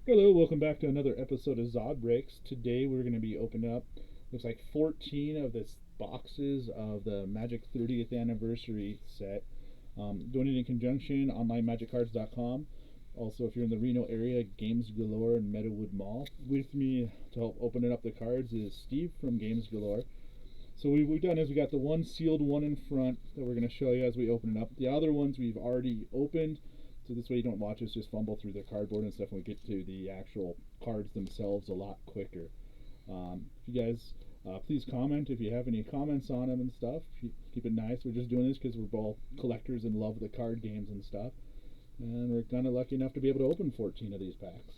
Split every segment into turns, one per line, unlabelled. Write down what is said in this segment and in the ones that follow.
Hello, welcome back to another episode of Zod Breaks. Today we're going to be opening up, looks like 14 of this boxes of the Magic 30th anniversary set. Doing it in conjunction, onlinemagiccards.com. Also, if you're in the Reno area, Games Galore and Meadowood Mall. With me to help open up the cards is Steve from Games Galore. So what we've done is we got the one sealed one in front that we're going to show you as we open it up. The other ones we've already opened, so this way you don't watch us just fumble through the cardboard and stuff, and we get to the actual cards themselves a lot quicker. If you guys, please comment if you have any comments on them and stuff. Keep it nice. We're just doing this because we're both collectors and love the card games and stuff. And we're kind of lucky enough to be able to open 14 of these packs.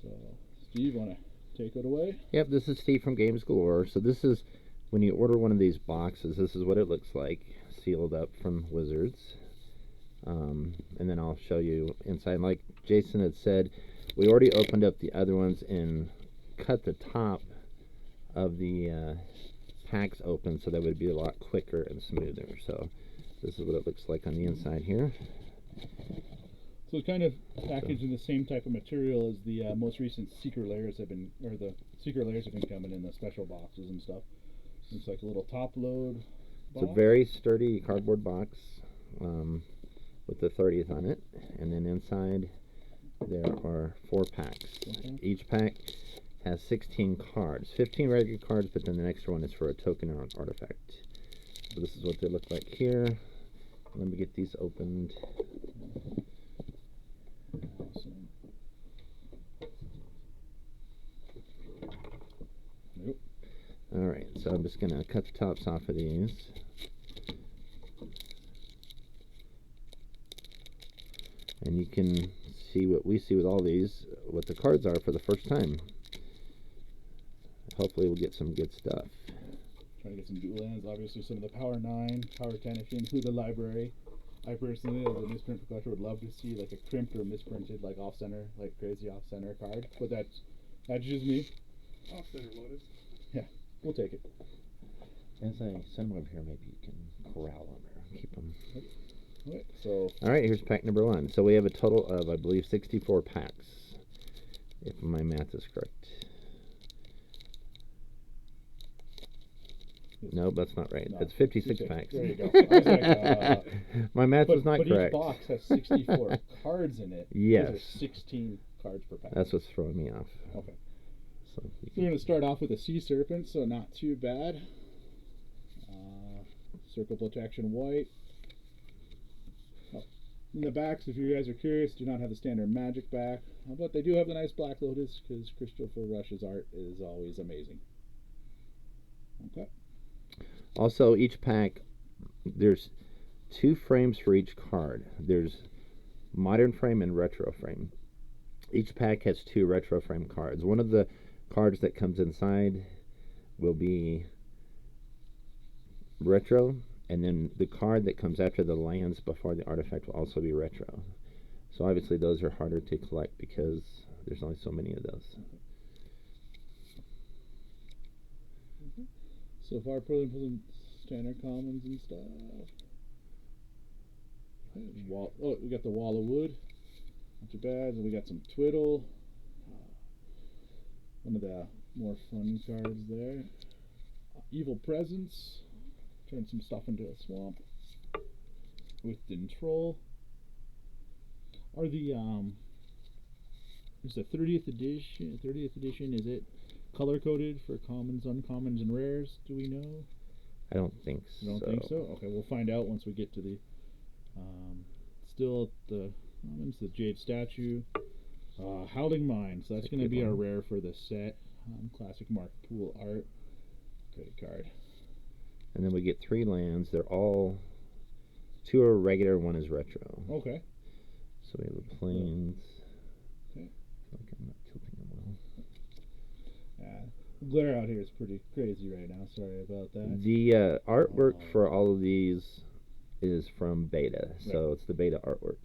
So, Steve, want to take it away?
Yep, this is Steve from Games Galore. So this is, when you order one of these boxes, this is what it looks like, sealed up from Wizards. And then I'll show you inside. Like Jason had said, we already opened up the other ones and cut the top of the packs open so that would be a lot quicker and smoother. So this is what it looks like on the inside here.
So it's kind of packaged in the same type of material as the most recent secret layers have been, or the secret layers have been coming in the special boxes and stuff. It's like a little top load box.
It's a very sturdy cardboard box with the 30th on it, and then inside there are 4 packs.
Okay.
Each pack has 16 cards, 15 regular cards, but then the next one is for a token or an artifact. So this is what they look like here. Let me get these opened.
Nope.
Alright, so I'm just going to cut the tops off of these. And you can see what we see with all these, what the cards are for the first time. Hopefully we'll get some good stuff.
Trying to get some dual lands, obviously some of the Power 9, Power 10 if you include the library. I personally, as a misprint collector, would love to see like a crimped or misprinted, like off-center, like crazy off-center card. But that's just me.
Off-center Lotus.
Yeah, we'll take it.
As I send them over here, maybe you can corral them or keep them.
Okay, so.
Alright, here's pack number 1. So we have a total of, I believe, 64 packs, if my math is correct. No, that's not right.
No,
that's 56 packs.
There you go. I was like,
my math was not
but
correct.
But each box has 64 cards in it.
Yes.
There's 16 cards per pack.
That's what's throwing me off.
Okay.
So
we're going to start off with a Sea Serpent, so not too bad. Circle Protection White. In the backs, if you guys are curious, do not have the standard Magic back, but they do have the nice Black Lotus because Christopher Rush's art is always amazing. Okay.
Also, each pack, there's 2 frames for each card. There's modern frame and retro frame. Each pack has 2 retro frame cards. One of the cards that comes inside will be retro, and then the card that comes after the lands before the artifact will also be retro. So obviously those are harder to collect because there's only so many of those.
So far, pulling standard commons and stuff. We got the Wall of Wood. Not too bad. And we got some Twiddle. One of the more fun cards there. Evil Presence. Turn some stuff into a swamp. Within Troll. Are the is the 30th edition? 30th edition, is it color coded for commons, uncommons, and rares? Do we know?
I don't think so.
You don't think so? Okay, we'll find out once we get to the. Still the commons, the Jade Statue, Howling Mine. So that's going to be our rare for the set. Classic Mark Poole art. Great card.
And then we get 3 lands. They're all 2 are regular, 1 is retro.
Okay.
So we have the plains.
Okay.
I feel like I'm not tilting them well.
The glare out here is pretty crazy right now. Sorry about that.
The artwork for all of these is from beta, so it's the beta artwork.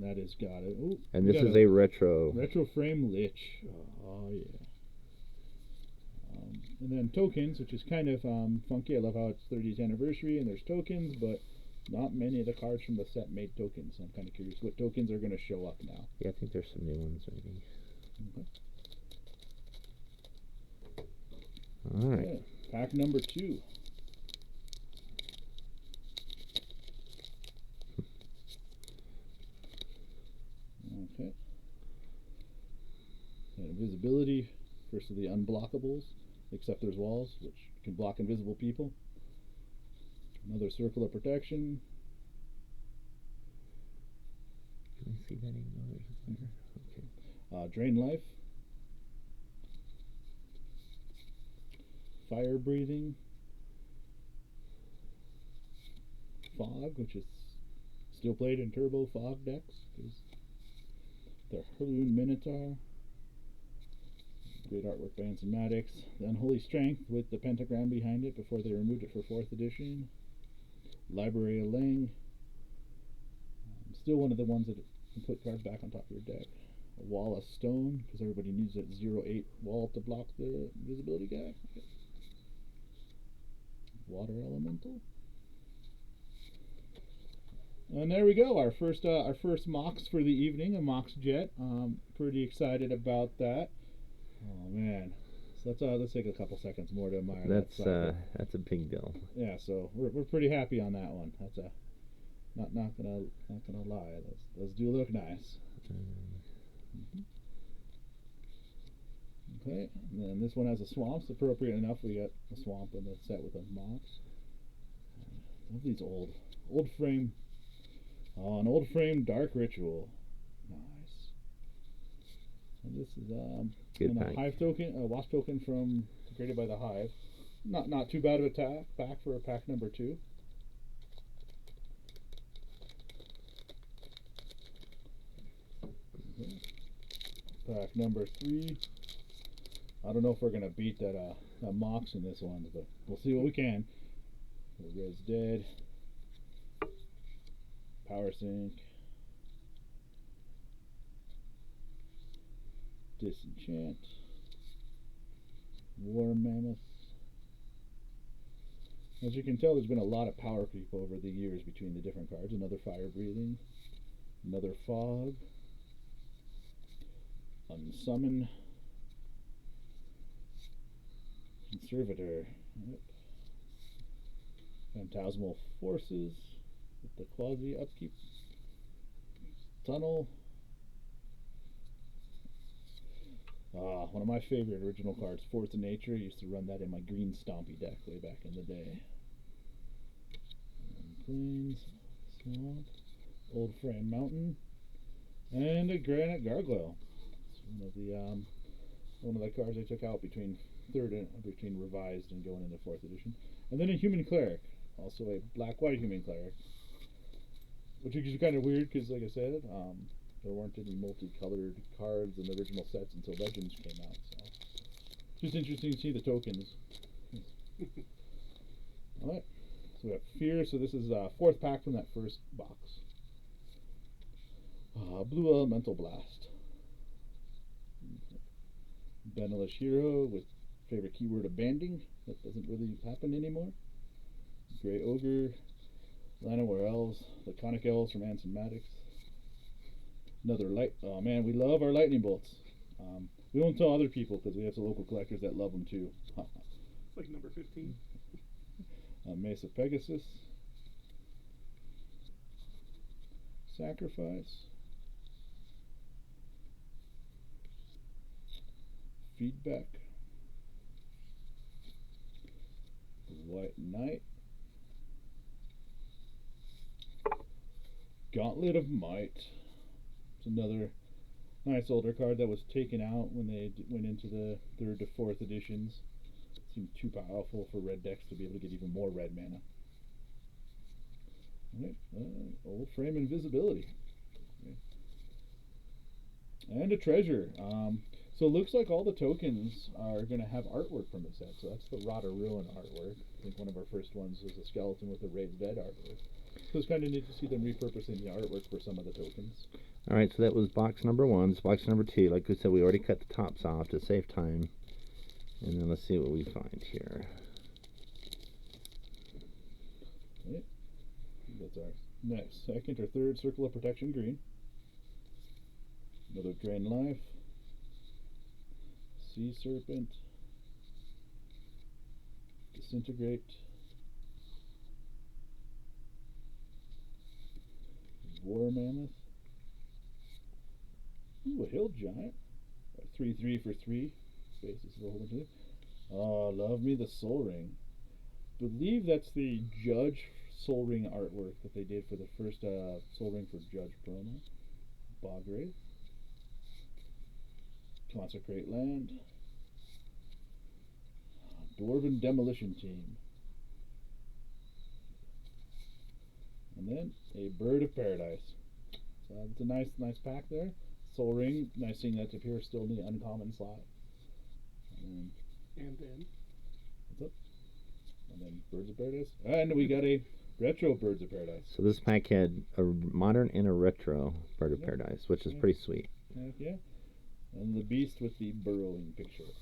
That is got it. Ooh,
and this is a retro
frame lich. Oh yeah. And then tokens, which is kind of funky. I love how it's 30th anniversary and there's tokens, but not many of the cards from the set made tokens. So I'm kind of curious what tokens are going to show up now.
Yeah, I think there's some new ones maybe.
Okay.
All right.
Okay. Pack number 2. Okay. And invisibility, first of the unblockables, except there's walls, which can block invisible people. Another circle of protection.
Can I see that even though there's a letter? Okay.
Drain life. Fire breathing. Fog, which is steel plate and turbo fog decks. The Hurloon Minotaur. Great artwork by Anson Maddox. The Unholy Strength with the pentagram behind it before they removed it for 4th edition. Library of Lang. Still one of the ones that can put cards back on top of your deck. A Wall of Stone, because everybody needs that 0/8 wall to block the invisibility guy. Water Elemental. And there we go, our first Mox for the evening, a Mox Jet. Pretty excited about that. Oh man, so let's take a couple seconds more to admire
That's a big deal.
Yeah, so we're pretty happy on that one. That's a not gonna lie. Those do look nice. Okay, and then this one has a swamp. It's appropriate enough. We got a swamp in the set with a Mox. Love these old frame. Oh, an old frame Dark Ritual. Nice. And this is a Hive token, a Wasp token from created by the Hive. Not too bad of a pack for a pack number 2. Okay. Pack number 3. I don't know if we're gonna beat that Mox in this one, but we'll see what we can. Red's Dead. Power Sync. Disenchant. War Mammoth. As you can tell, there's been a lot of power creep over the years between the different cards. Another Fire Breathing. Another Fog. Unsummon. Conservator. Yep. Phantasmal Forces with the quasi upkeep. Tunnel. One of my favorite original cards, Force of Nature. I used to run that in my green Stompy deck way back in the day. Plains, Swamp, Old Frame Mountain, and a Granite Gargoyle. It's one of the cards I took out between revised and going into 4th edition. And then a Human Cleric, also a black-white Human Cleric, which is kind of weird because, like I said, there weren't any multicolored cards in the original sets until Legends came out. So it's just interesting to see the tokens. Alright, so we have Fear. So this is 4th pack from that first box. Blue Elemental Blast. Benelish Hero with favorite keyword Abanding. That doesn't really happen anymore. Grey Ogre. Llanowar Elves. Laconic Elves from Anson Maddox. Another light. Oh man, we love our lightning bolts. We won't tell other people because we have some local collectors that love them too.
It's like number 15.
Mesa Pegasus. Sacrifice. Feedback. White Knight. Gauntlet of Might. It's another nice older card that was taken out when they went into the 3rd to 4th editions. It seemed too powerful for red decks to be able to get even more red mana. Alright, Old Frame Invisibility. Okay. And a Treasure. So it looks like all the tokens are going to have artwork from the set. So that's the Rot or Ruin artwork. I think one of our first ones was a skeleton with a Raised Bed artwork. So it's kind of neat to see them repurposing the artwork for some of the tokens.
Alright, so that was box number 1. Box number 2, like we said, we already cut the tops off to save time. And then let's see what we find here.
Okay. That's our next, 2nd or 3rd Circle of Protection green. Another Drain Life. Sea Serpent, Disintegrate, War Mammoth, ooh, a Hill Giant, 3/3 for 3, basis of a whole bunch of it. Oh, love me the Soul Ring. Believe that's the Judge Soul Ring artwork that they did for the first Soul Ring for Judge promo. Bogwraith, Consecrate Land, Dwarven Demolition Team, and then a Bird of Paradise. So it's a nice pack there. Soul Ring, nice seeing that appear still in the uncommon slot.
And then
what's up? And then Birds of Paradise, and we got a retro Birds of Paradise.
So this pack had a modern and a retro Bird of Paradise, which is pretty sweet.
Heck yeah. And the Beast with the burrowing picture.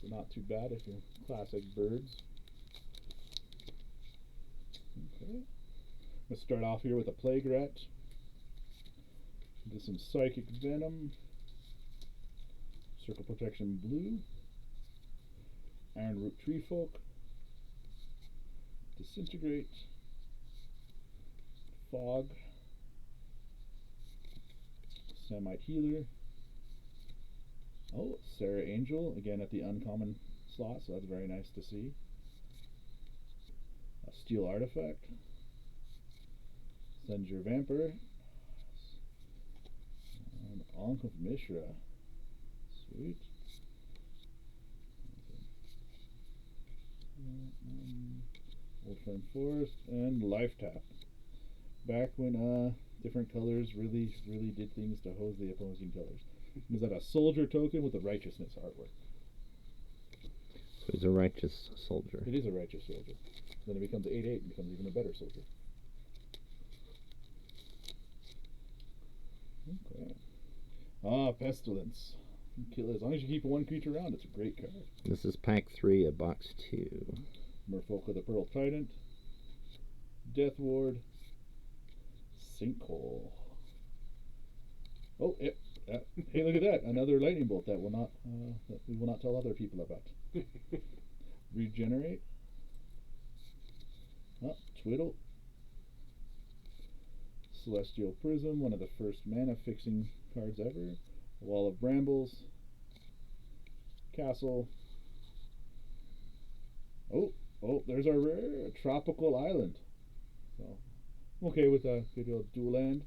So not too bad if you're classic birds. Okay. Let's start off here with a Plague Rat. Do some Psychic Venom. Circle Protection Blue. Ironroot Treefolk. Disintegrate. Fog. Samite Healer. Oh, Sarah Angel, again at the uncommon slot, so that's very nice to see. A Steel Artifact. Senjur Vampire. And Ankh of Mishra. Sweet. Old Friend Forest and Life Tap. Back when different colors really did things to hose the opposing colors. Is that a soldier token with a righteousness artwork?
So he's a righteous soldier.
It is a righteous soldier. Then it becomes 8/8 and becomes even a better soldier. Okay. Ah, Pestilence. Kill as long as you keep one creature around, it's a great card.
This is pack 3 of box 2.
Merfolk of the Pearl Trident. Death Ward. Sinkhole. Oh, yep. Hey, look at that! Another lightning bolt that we will not tell other people about. Regenerate. Oh, Twiddle. Celestial Prism, one of the first mana fixing cards ever. Wall of Brambles. Castle. Oh, there's our rare Tropical Island. So, okay with a good old dual land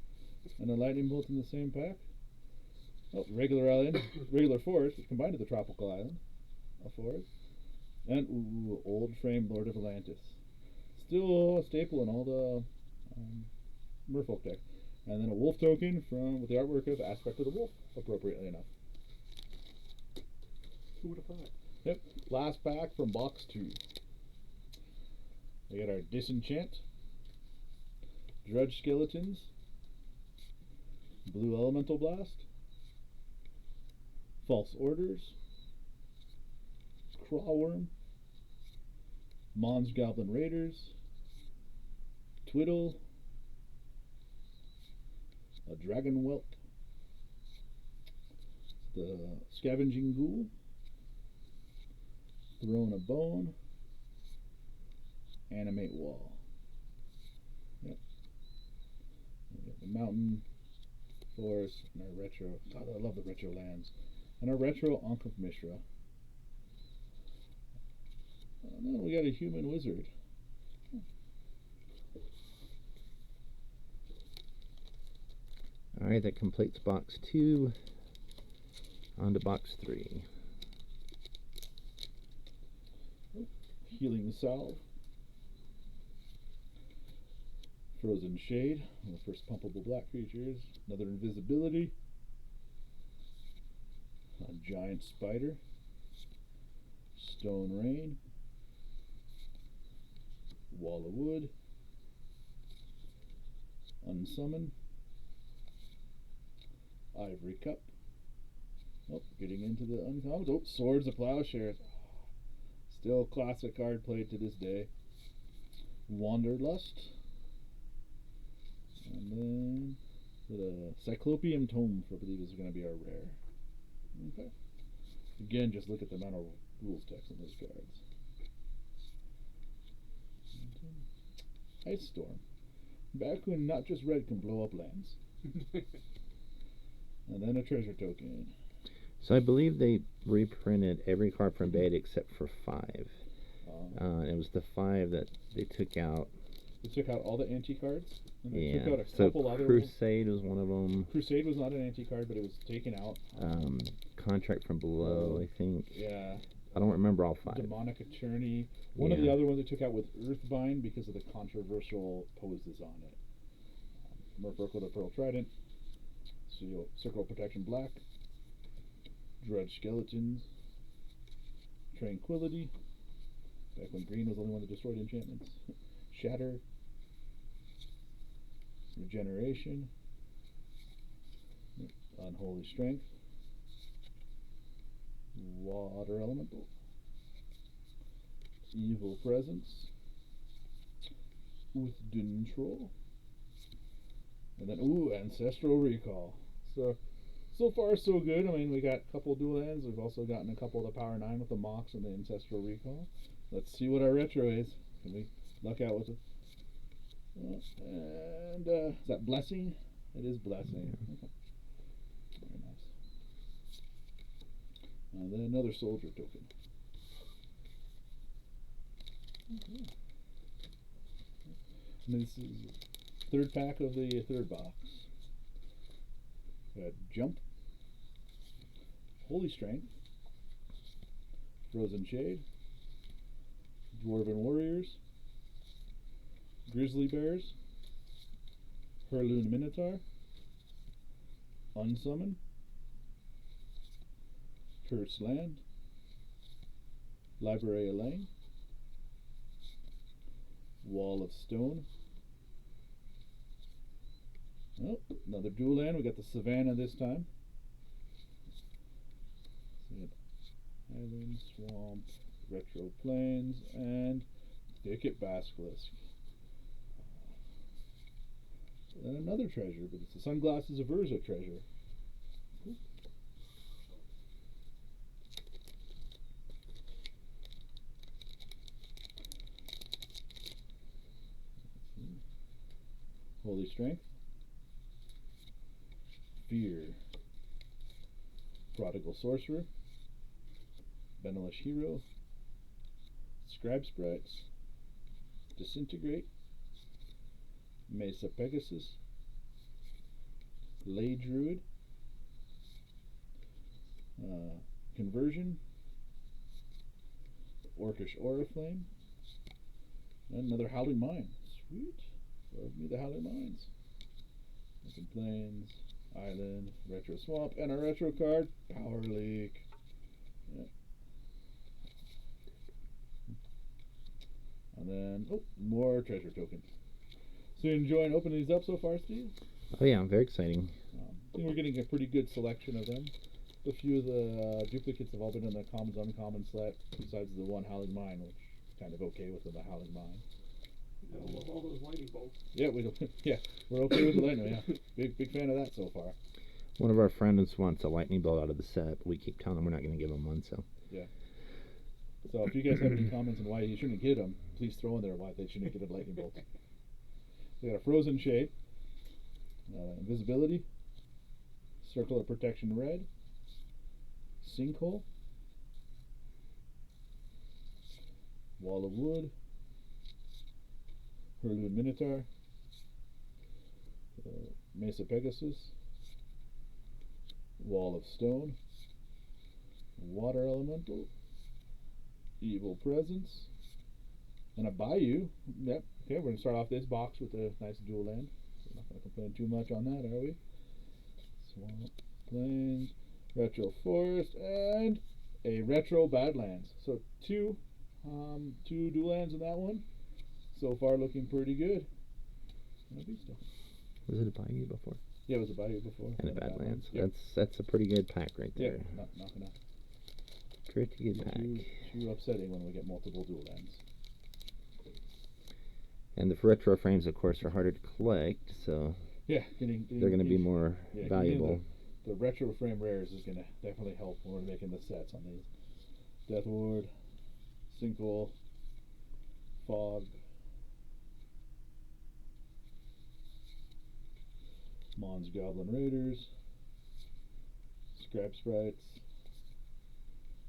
and a lightning bolt in the same pack. Oh, regular island, regular forest combined with the Tropical Island, a forest, and ooh, Old Frame Lord of Atlantis, still a staple in all the Merfolk deck, and then a wolf token with the artwork of Aspect of the Wolf, appropriately enough.
who would have thought?
Yep, last pack from box 2. We got our Disenchant, Drudge Skeletons, Blue Elemental Blast, False Orders, Crawworm, Mons Goblin Raiders, Twiddle, a Dragon Whelp, the Scavenging Ghoul, Throne of Bone, Animate Wall. Yep. We got the Mountain, Forest, and our retro. God, I love the retro lands. And our retro Ankh of Mishra. And then we got a Human Wizard.
Alright, that completes box 2. On to box 3.
Healing Salve. Frozen Shade, one of the first pumpable black creatures. Another Invisibility. A Giant Spider. Stone Rain. Wall of Wood. Unsummon. Ivory Cup. Oh, getting into the uncommons. Oh, Swords of Plowshares. Still classic card played to this day. Wanderlust. And then the Cyclopean Tome, I believe, is going to be our rare. Okay. Again, just look at the amount of rules text on those cards. Ice Storm. Back when not just red can blow up lands. And then a treasure token.
So I believe they reprinted every card from beta except for 5. It was the 5 that they took out.
They took out all the anti-cards. And they
Yeah.
took out a
So
couple other
Crusade was one of them.
Crusade was not an anti-card, but it was taken out.
Contract from Below, I think.
Yeah.
I don't remember all 5.
Demonic Attorney. One of the other ones they took out was Earthbind because of the controversial poses on it. Merfolk with a Pearl Trident. Circle of Protection Black. Drudge Skeletons. Tranquility. Back when green was the only one that destroyed enchantments. Shatter. Regeneration. Unholy Strength. Water Elemental. Evil Presence. Uthden Troll. And then, Ancestral Recall. So far so good. I mean, we got a couple dual lands. We've also gotten a couple of the Power 9 with the Mox and the Ancestral Recall. Let's see what our retro is. Can we luck out with it? And is that Blessing? It is Blessing. Okay. Very nice. And then another Soldier token. Okay. And this is third pack of the third box. We got Jump, Holy Strength, Frozen Shade, Dwarven Warriors, Grizzly Bears, Hurloon Minotaur, Unsummon, Cursed Land, Library of Lane, Wall of Stone. Oh, another dual land. We got the Savannah this time. Island, Swamp, Retro Plains, and Thicket Basilisk. And another treasure, but it's the Sunglasses of Urza treasure. Cool. Holy Strength. Fear. Prodigal Sorcerer. Benelish Hero. Scribe Sprites. Disintegrate. Mesa Pegasus. Ley Druid. Conversion. Orcish Oriflame. And another Howling Mine. Sweet. Love me the Howling Mines. Open Plains. Island, Retro Swamp, and a retro card, Power Leak. Yep. And then, more treasure tokens. So you enjoying opening these up so far, Steve?
Oh yeah, very exciting.
I think we're getting a pretty good selection of them. A few of the duplicates have all been in the commons, uncommon set, besides the one Howling Mine, which is kind of okay with the Howling Mine.
I love all those lightning bolts.
Yeah, we're okay with the lightning. Yeah, big fan of that so far.
One of our friends wants a lightning bolt out of the set, but we keep telling them we're not going to give him one. So
yeah. So if you guys have any comments on why you shouldn't get them, please throw in there why they shouldn't get a lightning bolt. We got a Frozen Shade, Invisibility, Circle of Protection Red, Sinkhole, Wall of Wood, Hurloon Minotaur, Mesa Pegasus, Wall of Stone, Water Elemental, Evil Presence, and a Bayou. Yep. Okay, we're going to start off this box with a nice dual land. So we're not going to complain too much on that, are we? Swamp, Plains, Retro Forest, and a Retro Badlands. So two dual lands in that one. So far looking pretty good.
Was it a Bayou before?
Yeah, it was a Bayou before.
And a Badlands.
Yep.
That's a pretty good pack right there.
Yeah, knocking out.
Pretty good pack.
Too upsetting when we get multiple dual lands.
And the retro frames, of course, are harder to collect, so
yeah,
they're going to be more valuable.
the retro frame rares is gonna definitely help when we're making the sets on these. Death Ward, Sinkhole, Fog, Mons Goblin Raiders, Scrap Sprites,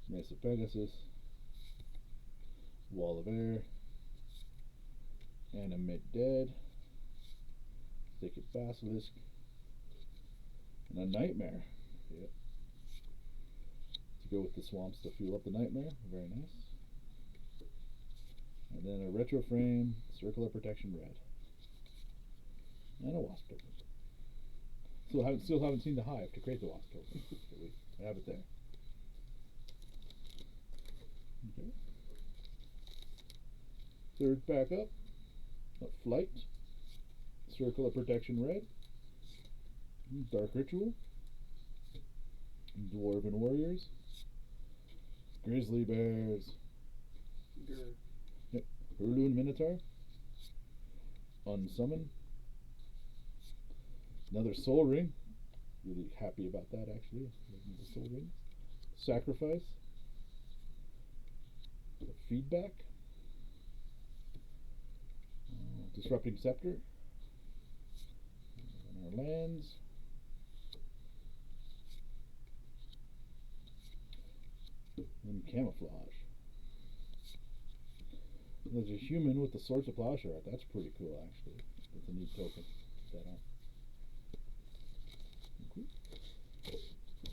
Mesa Pegasus, Wall of Air, Animate Dead, Thicket Basilisk, and a Nightmare. Yep. To go with the swamps to fuel up the Nightmare. Very nice. And then a retro frame, Circle of Protection Red. And a Wasp token. Still haven't seen the hive to create the Wasp token. I have it there. Okay. Third pack up, a Flight, Circle of Protection Red, Dark Ritual, Dwarven Warriors, Grizzly Bears, yep, Hurloon Minotaur, Unsummon, another Soul Ring, really happy about that actually, the Soul Ring, Sacrifice, Feedback, Disrupting Scepter, and our lands, and Camouflage. There's a human with the Swords of Plowshare art. That's pretty cool, actually. That's a neat token. Put that on.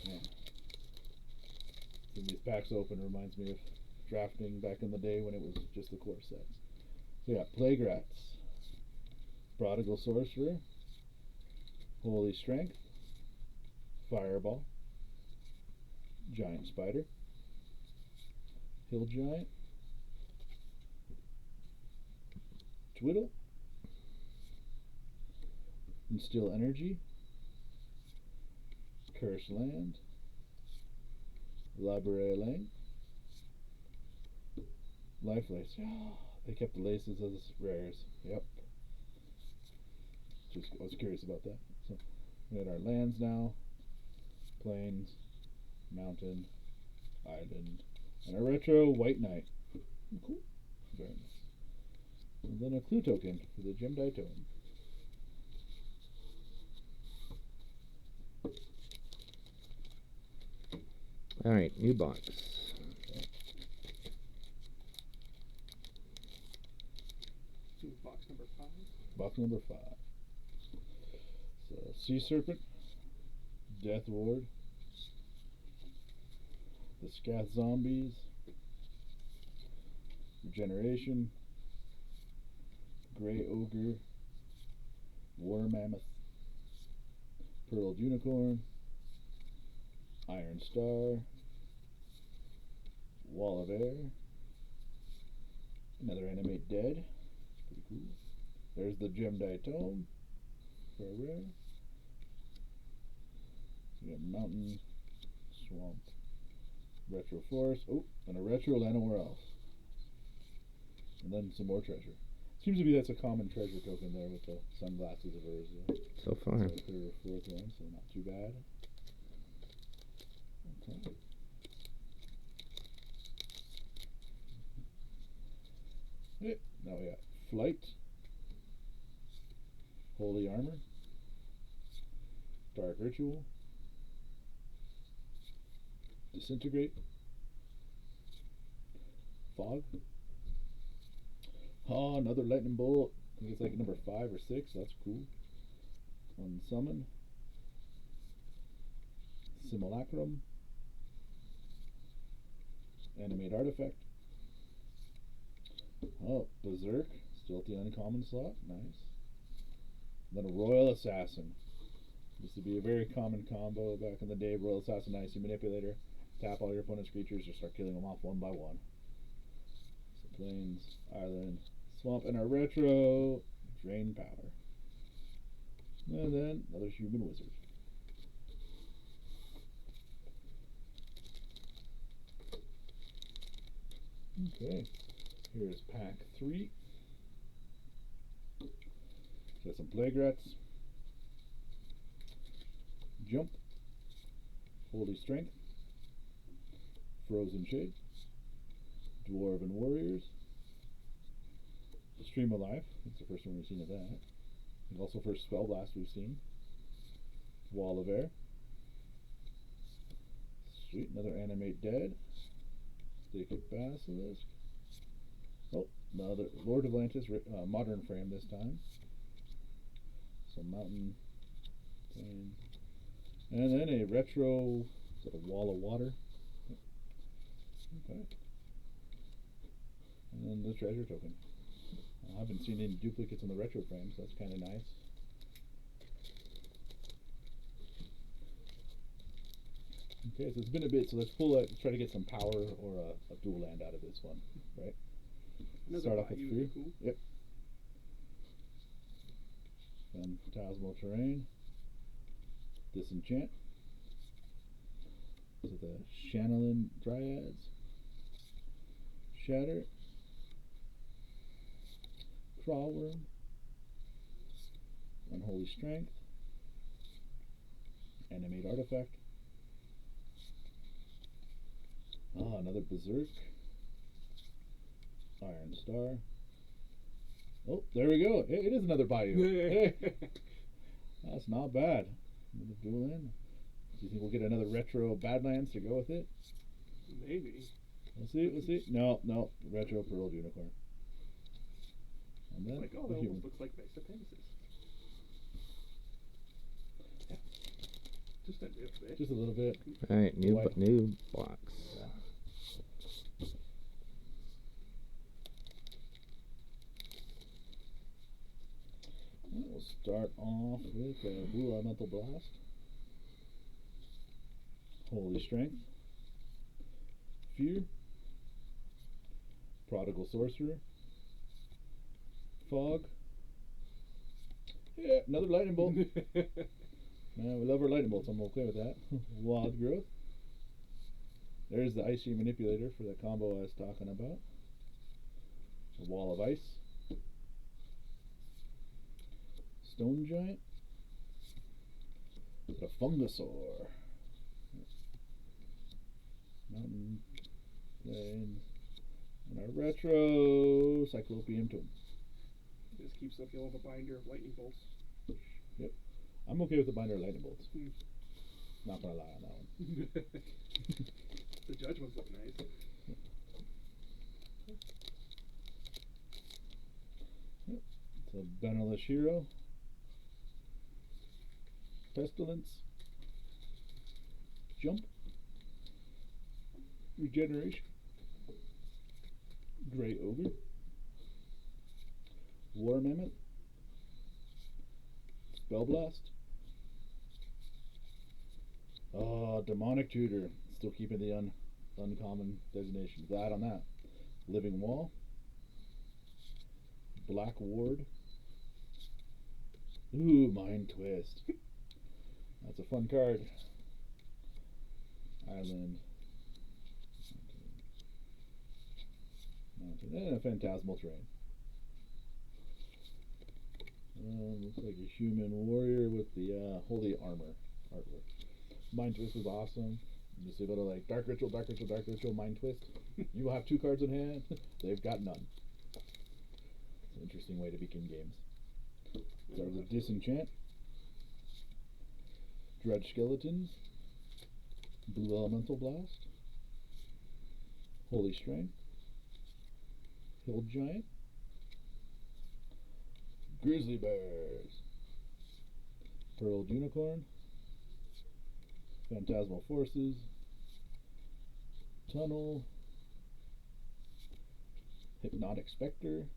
Yeah. Seeing these packs open reminds me of drafting back in the day when it was just the core sets. So yeah, Plague Rats, Prodigal Sorcerer, Holy Strength, Fireball, Giant Spider, Hill Giant, Twiddle, Instill Energy, Curse Land, Library Lane, Life Lace. Oh, they kept the laces as rares. Yep. I was curious about that. So we got our lands now. Plains, Mountain, Island, and a retro White Knight. Cool. Very nice. And then a clue token for the Gem Die Totem.
Alright, new box.
Box number 5.
Box number 5. So, Sea Serpent, Death Ward, the Scath Zombies, Regeneration, Grey Ogre, War Mammoth, Pearled Unicorn, Iron Star, Wall of Air, another Animate Dead, pretty cool. There's the Gem Die Tome for a rare. So we got Mountain, Swamp, Retro Forest, oh, and a Retro Llanowar Elf. And then some more treasure. Seems to be that's a common treasure token there with the sunglasses of Urza.
So far.
So third or fourth one, so not too bad. Okay. Yeah, now we got Flight, Holy Armor, Dark Ritual, Disintegrate, Fog. Oh, another Lightning Bolt. I think it's like number 5 or 6. That's cool. Unsummon, Simulacrum, Animate Artifact. Oh, Berserk, still at the uncommon slot. Nice. Then a Royal Assassin. Used to be a very common combo back in the day. Royal Assassin, Icy Manipulator. Tap all your opponent's creatures, just start killing them off one by one. So Plains, Island, Swamp, and our retro Drain Power. And then another Human Wizard. Okay, here's pack 3. Got some Plague Rats, Jump, Holy Strength, Frozen Shade, Dwarven Warriors, Stream of Life. That's the first one we've seen of that. And also first Spell Blast we've seen. Wall of Air. Sweet, another Animate Dead. Naked Basilisk. Oh, another Lord of Atlantis, modern frame this time. Some mountain thing. And then a retro sort of Wall of Water. Okay. And then the treasure token. I haven't seen any duplicates in the retro frames, so that's kind of nice. Okay, so it's been a bit, so let's try to get some power or a dual land out of this one, right?
Another
Start off with
Bayou
3.
cool.
Yep. Phantasmal Terrain. Disenchant. So the Channeling Dryads. Shatter. Crawlworm. Unholy Strength. Animate Artifact. Another Berserk. Iron Star. Oh, there we go. It is another Bayou. Hey. That's not bad. Another dual land. Do you think we'll get another retro Badlands to go with it?
Maybe.
We'll see. We'll see. No. Retro Pearl Unicorn. And then
Like, oh, that almost looks like Mesa Pegasus.
Yeah.
Just a bit.
Just a little bit.
All right, new box.
Yeah. We'll start off with Blue Elemental Blast. Holy Strength. Fear. Prodigal Sorcerer. Fog. Yeah, another Lightning Bolt. Man, we love our Lightning Bolts, I'm okay with that. Wild Growth. There's the Icy Manipulator for the combo I was talking about. A Wall of Ice. Stone Giant. The Fungosaur. Mountain Plains. And our retro Cyclopean Tomb.
Just keeps up you'll have a binder of lightning bolts.
Yep. I'm okay with the binder of lightning bolts.
Hmm.
Not gonna lie on that one.
The judgments look nice.
Yep. So Beneless Hero. Pestilence. Jump. Regeneration. Grey Ogre. War Mammoth. Spell Blast. Demonic Tutor. Still keeping the uncommon designation. Glad on that. Living Wall. Black Ward. Ooh, Mind Twist. That's a fun card. Island. Mountain. And a Phantasmal Terrain. Looks like a human warrior with the holy armor artwork. Mind Twist was awesome. You just go to like Dark Ritual, Mind Twist. You will have 2 cards in hand. They've got none. It's an interesting way to begin games. Start with Disenchant. Dredge Skeletons. Blue Elemental Blast. Holy Strength. Hill Giant. Grizzly Bears. Pearled Unicorn. Phantasmal Forces. Tunnel. Hypnotic Spectre.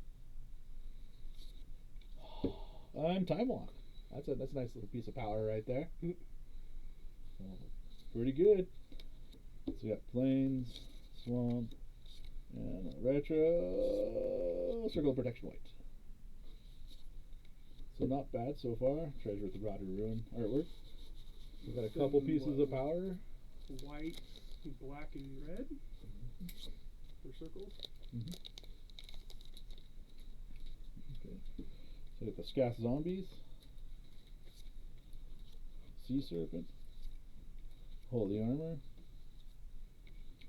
And Time Walk. That's a nice little piece of power right there. Pretty good. So we got Plains, Swamp, and a retro Circle of Protection White. So not bad so far. Treasure with the Rotted Ruin artwork. We've got a couple pieces of power.
White, black, and red for circles.
Okay. So we got the Scath Zombies, Sea Serpent, Holy Armor,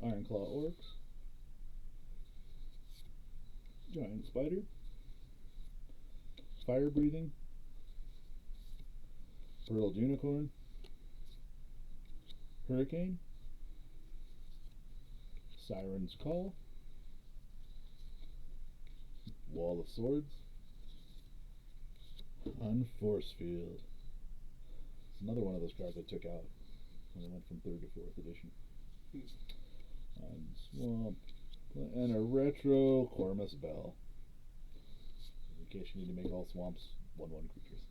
Ironclaw Orcs, Giant Spider, Fire Breathing, Pearled Unicorn, Hurricane, Siren's Call, Wall of Swords, Unforce Field. It's another one of those cards I took out when I went from 3rd to 4th edition. Swamp, and a retro Cormus Bell. In case you need to make all swamps 1/1 creatures.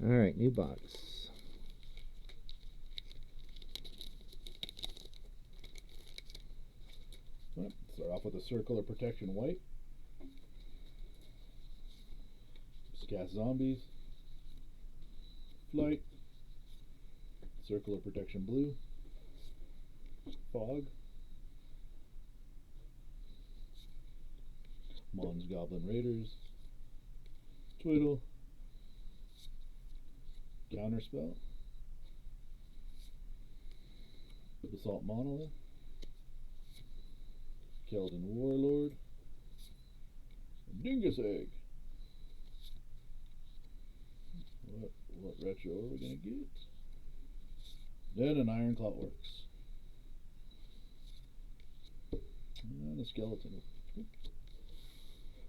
Alright, new box.
Right, start off with a Circular Protection white. Scast Zombies. Flight. Circular Protection blue. Fog. Mons Goblin Raiders. Twiddle. Counterspell. Basalt Monolith. Keldon Warlord. Dingus Egg. What retro are we gonna get? Then an Ironclaw Orcs. And a skeleton.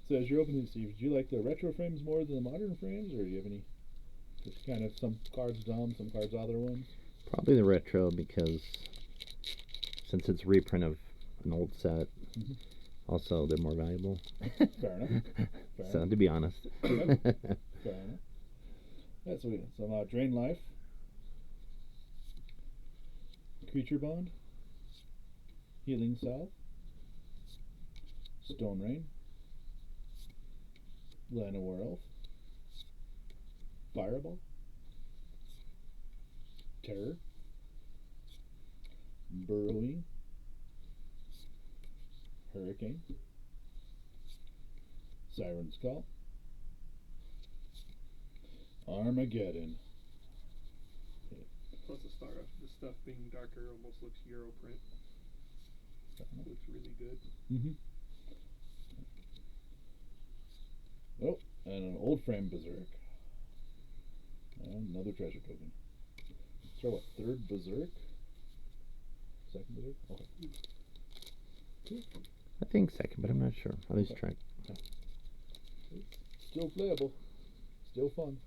So as you're opening these, Steve, do you like the retro frames more than the modern frames, or do you have any? Just kind of some cards dumb, some cards other ones.
Probably the retro, because since it's a reprint of an old set, also they're more valuable.
Fair enough.
So to be honest.
Fair enough. Yeah, so we got some Drain Life, Creature Bond, Healing Salve, Stone Rain, Llanowar Elf, Fireball, Terror, Burrowing, Hurricane, Siren's Call, Armageddon.
Plus the start of the stuff being darker almost looks Euro print. Looks really good.
Oh, and an old frame Berserk. And another treasure token. So what, 3rd Berserk? 2nd Berserk? Okay.
I think second, but I'm not sure. I'll just try.
Still playable. Still fun.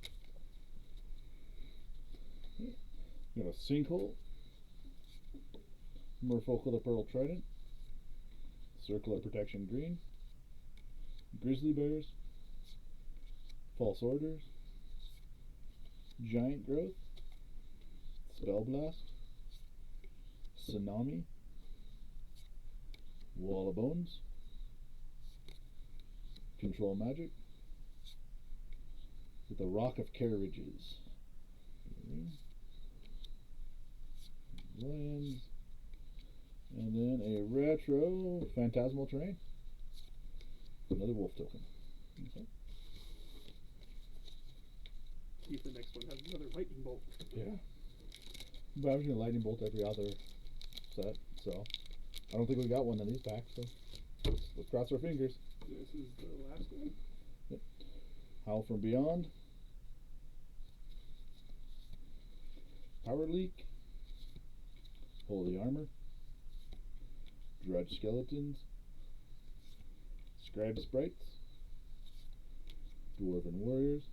We got a Sinkhole, Merfolk with a Pearl Trident, Circular Protection green, Grizzly Bears, False Orders, Giant Growth, Spell Blast, Tsunami, Wall of Bones, Control Magic, with the Rock of Carriages. Lands, and then a retro Phantasmal Terrain. Another wolf token. Okay.
See if the next one has another lightning bolt.
Yeah. But I was gonna lightning bolt every other set, so I don't think we got one in these packs, so let's cross our fingers.
This is the last one.
Yep. Howl from Beyond. Power Leak. Holy Armor, Drudge Skeletons, Scribe Sprites, Dwarven Warriors,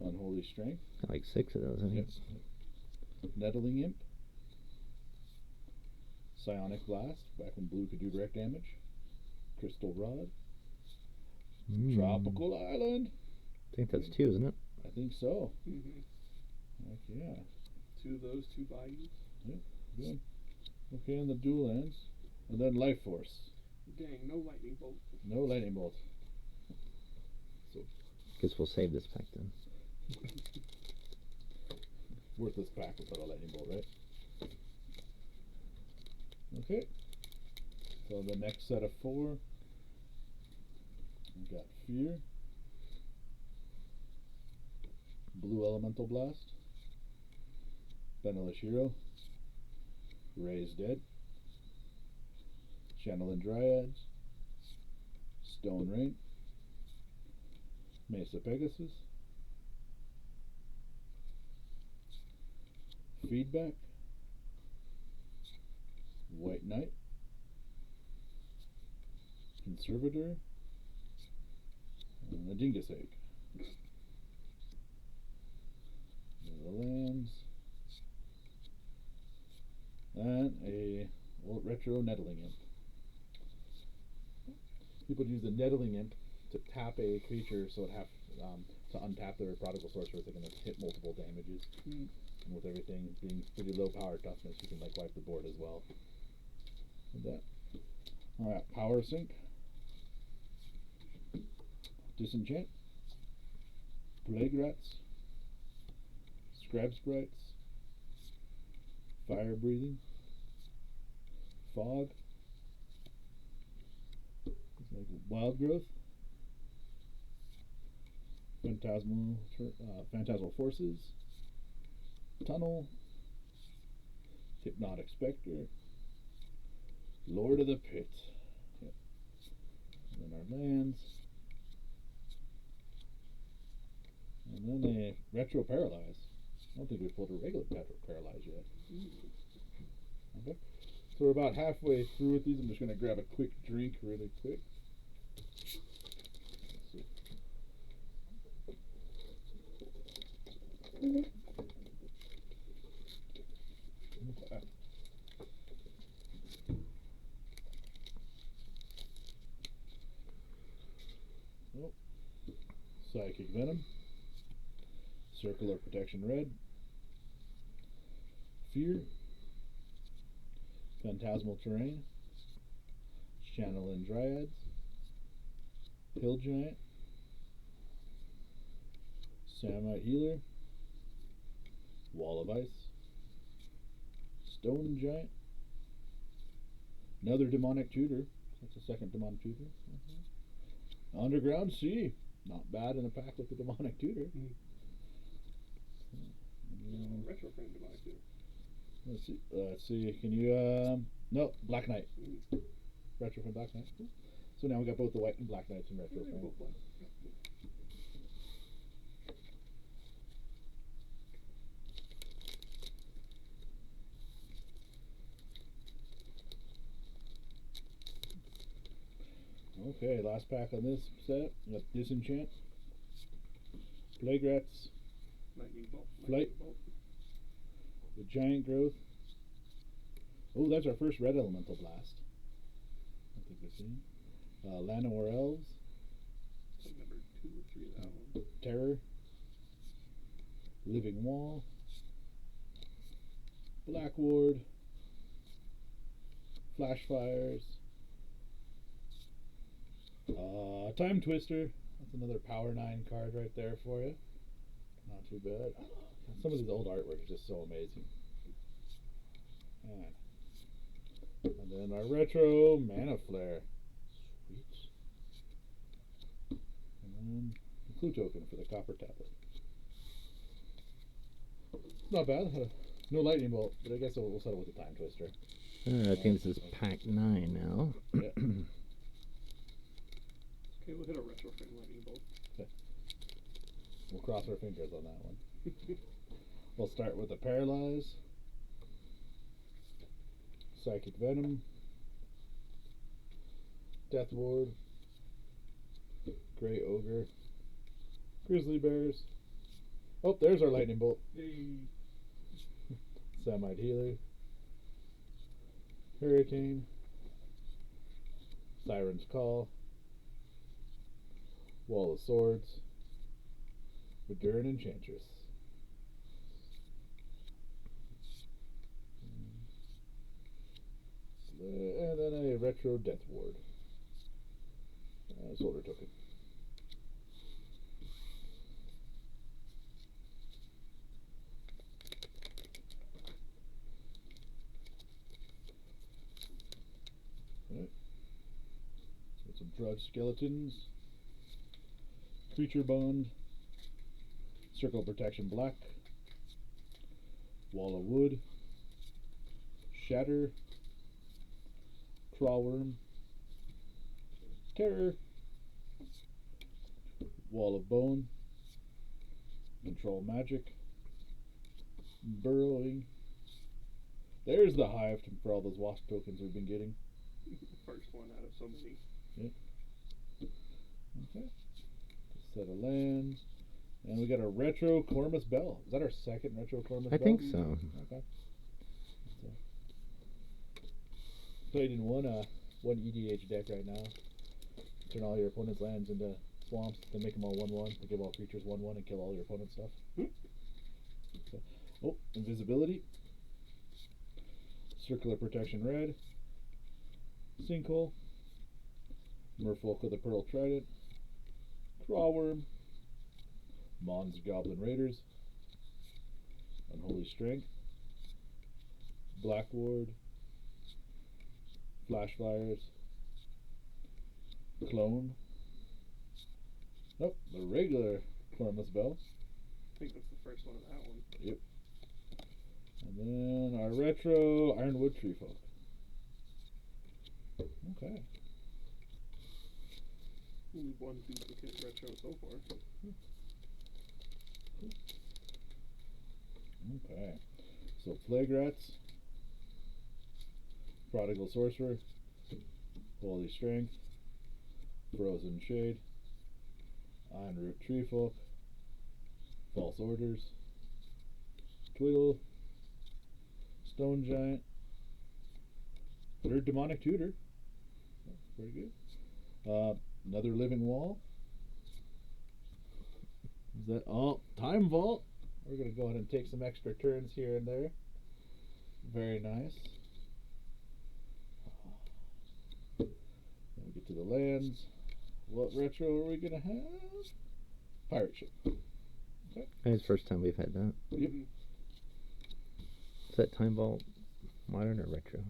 Unholy Strength,
Like 6 of those, I think.
Yep. Nettling Imp, Psionic Blast, back when blue could do direct damage, Crystal Rod, Tropical Island.
I think that's 2, isn't it?
I think so.
Mm-hmm.
Heck yeah.
2 of those, 2 bayous.
Yep, good. Okay, and the dual ends. And then Life Force.
Dang, no lightning bolt.
No lightning bolt. So
Guess we'll save this pack then.
worthless pack without a lightning bolt, right? Okay. So the next set of 4. We've got Fear, Blue Elemental Blast, Benelish Hero, Raise Dead, Channeling Dryads, Stone Rain, Mesa Pegasus, Feedback, White Knight, Conservator, and a Dingus Egg. The lands, and a retro Nettling Imp. People use the Nettling Imp to tap a creature so it have to untap their Prodigal Sorcerer so they can hit multiple damages. And with everything being pretty low power toughness, you can like wipe the board as well. With that. Alright, Power Sync, Disenchant, Plague Rats, Scrab Sprites, Fire Breathing, Fog, like Wild Growth, Phantasmal Forces, Tunnel, Hypnotic Spectre, Lord of the Pit. Yep. And then our lands. And then a Retro Paralyze. I don't think we've pulled a regular Paralyze yet. Okay. So we're about halfway through with these. I'm just going to grab a quick drink really quick. Let's see. Okay. Oh. Psychic Venom, Circular Protection Red, Fear, Phantasmal Terrain, Channeling Dryads, Hill Giant, Samite Healer, Wall of Ice, Stone Giant, another Demonic Tutor. That's the second Demonic Tutor. Underground Sea. Not bad in a pack with the Demonic Tutor.
Retro frame Demonic Tutor.
Let's see. Can you no, Black Knight. Retro from Black Knight. So now we got both the white and black knights in retro frame.
Both black.
Okay, last pack on this set. We got Disenchant, Plague Rats,
Lightning Bolt.
Flight,
Bolt.
the Giant Growth. Oh, that's our first red elemental blast. I think we've seen. Llanowar Elves,
Like number 2 or 3 of that one.
Terror, Living Wall, Black Ward, Flash Fires, Time Twister. That's another Power 9 card right there for you. Not too bad. Some of these old artwork is just so amazing. And then our retro Mana Flare. Sweet. And then the clue token for the copper tablet. Not bad. No lightning bolt, but I guess we'll settle with the Time Twister.
I think this is pack 9 now.
Yeah.
Okay, we'll hit a retro frame lightning bolt.
Okay. We'll cross our fingers on that one. We'll start with the Paralyze, Psychic Venom, Death Ward, Grey Ogre, Grizzly Bears. Oh, there's our Lightning Bolt.
Hey.
Samite Healer, Hurricane, Siren's Call, Wall of Swords, Maduran Enchantress. And then a retro Death Ward. Soldier token. Alright. Some Drudge Skeletons, Creature Bond, Circle of Protection black. Wall of Wood. Shatter. Clawworm. Terror. Wall of Bone. Control Magic. Burrowing. There's the hive for all those wasp tokens we've been getting.
First one out of so many.
Yep. Okay. Set of lands. And we got a retro Cormus Bell. Is that our second retro Cormus Bell?
I think so.
Okay. So, played in one EDH deck right now. Turn all your opponent's lands into swamps, then make them all 1/1. They give all creatures 1/1 and kill all your opponent's stuff. So, oh, invisibility. Circular Protection red. Sinkhole. Merfolk with the Pearl Trident. Clawworm. Mon's Goblin Raiders. Unholy Strength. Black Ward. Flash Flyers. Clone. Nope, the regular Cormus Bell.
I think that's the first one of that one.
Yep. And then our retro Ironwood Treefolk. Okay.
Only one duplicate retro so far.
Okay. So Plague Rats. Prodigal Sorcerer. Holy Strength. Frozen Shade. Ironroot Treefolk. False Orders. Twiddle. Stone Giant. Third Demonic Tutor. That's pretty good. Another Living Wall. Is that Time Vault? We're going to go ahead and take some extra turns here and there. Very nice. Then we get to the lands. What retro are we going to have? Pirate Ship. Okay.
It's the first time we've had that.
Yep.
Is that Time Vault modern or retro?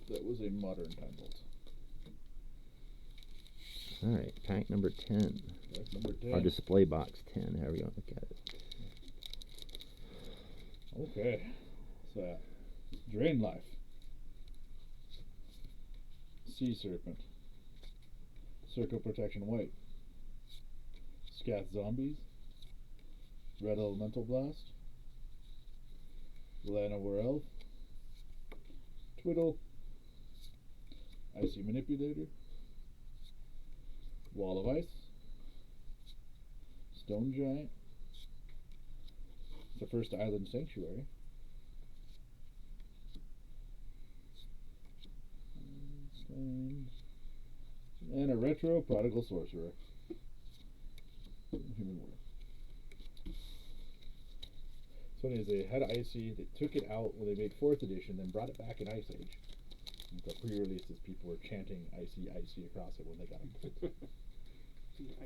That was a modern Time Vault.
Alright, pack number 10.
That's number 10.
Or display box 10, however you want to look at it.
Okay. So, Drain Life. Sea Serpent. Circle Protection white. Scath Zombies. Red Elemental Blast. Llanowar Elf. Twiddle. Icy Manipulator. Wall of Ice. Stone Giant. It's the first Island Sanctuary. And a retro Prodigal Sorcerer. Human War. It's funny is they had Icy, they took it out when they made 4th edition, then brought it back in Ice Age. And the pre-releases, people were chanting Icy, Icy across it when they got it.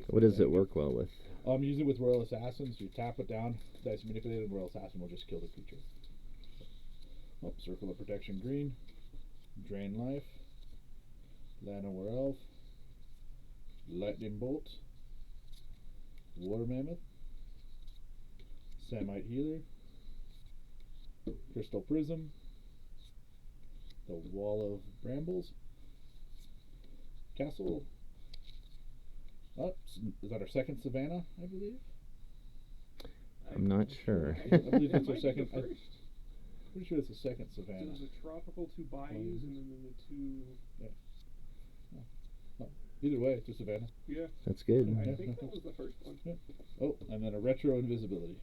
What does it work well with?
Use it with Royal Assassins. You tap it down, Icy Manipulator, and Royal Assassin will just kill the creature. Oh, Circle of Protection green. Drain Life. Llanowar Elf. Lightning Bolt. War Mammoth. Samite Healer. Crystal Prism. The Wall of Brambles. Castle. Oh, is that our second Savannah, I believe?
I'm not sure.
I believe that's our
Might be
second.
the first.
Pretty sure it's the second Savannah.
There's a tropical, 2 bayous, and then the 2.
Oh, either way, it's a Savannah.
Yeah.
That's good.
I
Yeah.
think that was the first one.
Yeah. Oh, and then a retro invisibility.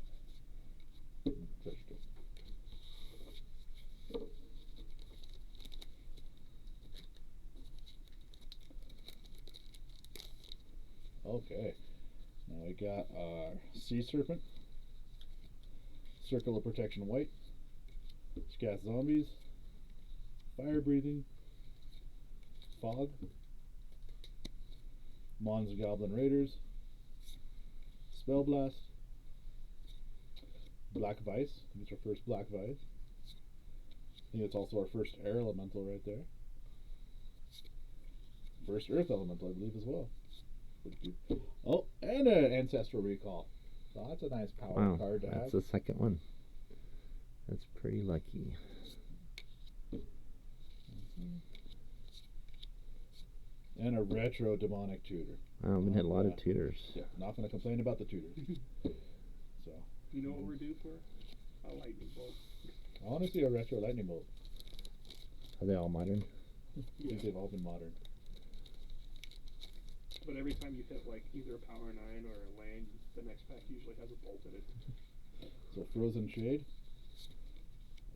Okay. Now we got our Sea Serpent. Circle of Protection white. Scath Zombies. Fire Breathing. Fog. Mon's Goblin Raiders. Spell Blast. Black Vice. I think it's our first Black Vice. I think it's also our first Air Elemental right there. First Earth Elemental, I believe, as well. Oh, and an Ancestral Recall. So that's a nice power
Wow,
card to
that's
have.
the second one. That's pretty lucky.
And a retro demonic tutor.
We had a lot of tutors.
Yeah, not going to complain about the tutors. So.
You know what we're due for? A lightning bolt.
I want to see a retro lightning bolt.
Are they all modern?
I think they've all been modern.
But every time you hit like either a power 9 or a land, the next pack usually has a bolt in it.
So Frozen Shade,